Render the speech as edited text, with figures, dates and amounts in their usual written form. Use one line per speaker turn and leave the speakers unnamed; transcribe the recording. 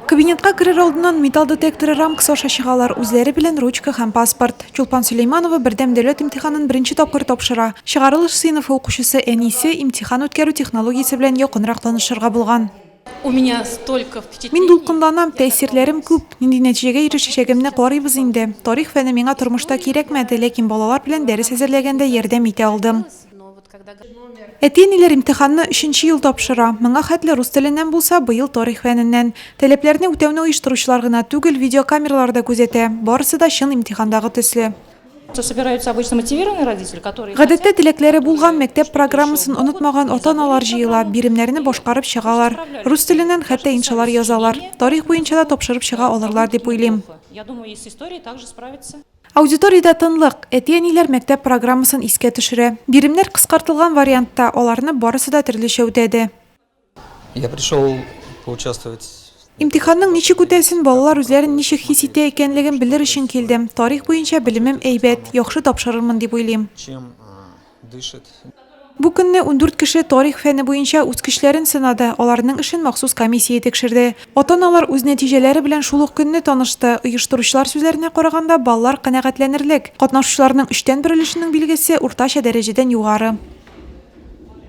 Кабинетка кирер алдынан металл детекторы рамкасы аша чыгалар, үзләре белән ручка һәм паспорт. Чулпан Сөлейманова бердәм дәүләт имтиханын беренче тапкыр тапшыра. Чыгарылыш сыйныфы укучысы әнисе имтихан үткәрү технологиясе белән якынрак танышырга булган.
У меня столько
Мин
впечатлений.
дулкынланам, тәэсирләрем күп. Нинди нәтиҗәгә ирешәчәгемне карыйбыз инде. Тарих фәне миңа тормышта кирәкмәде, ләкин балалар белән дәрес әзерләгәндә ярдәм итә алдым.
Но вот когда
Әти-әниләр имтиханны 3нче ел тапшыра. Моңа хәтле рус теленнән булса, быел тарих фәненнән. Таләпләрне үтәүне оештыручылар гына түгел, видеокамералар да күзәтә. Барысы да чын имтихандагы төсле.
собираются обычно мотивированные родители, которые
Гадәттә теләкләре булган мәктәп программасын онытмаган ата-аналар җыела, биремнәрне башкарып чыгалар. Рус теленнән хәтта иншалар язалар. Тарих буенча да тапшырып чыга алырлар дип уйлыйм.
Я думаю, и с историей также справиться.
Аудиториядә тынлык. Әти-әниләр мәктәп программасын искә төшерә. Биремнәр кыскартылган вариантта, аларны барысы да төрлечә үтәде.
Я пришел поучаствовать.
Имтиханның ничек үтәсен, балалар үзләрен ничек хис итә икәнлеген белер өчен килдем. Тарих буенча белемем әйбәт, яхшы тапшырырмын дип уйлыйм.
Чем дышит.
Бу көнне 14 кеше тарих фәне буенча үз көчләрен сынады. Аларның эшен махсус комиссия тикшерде. Ата-аналар үз нәтиҗәләре белән шул ук көнне танышты. Оештыручылар сүзләренә караганда, балалар канәгатьләнерлек. Катнашучыларның 3тән 1 өлешенең билгесе уртача дәрәҗәдән югары.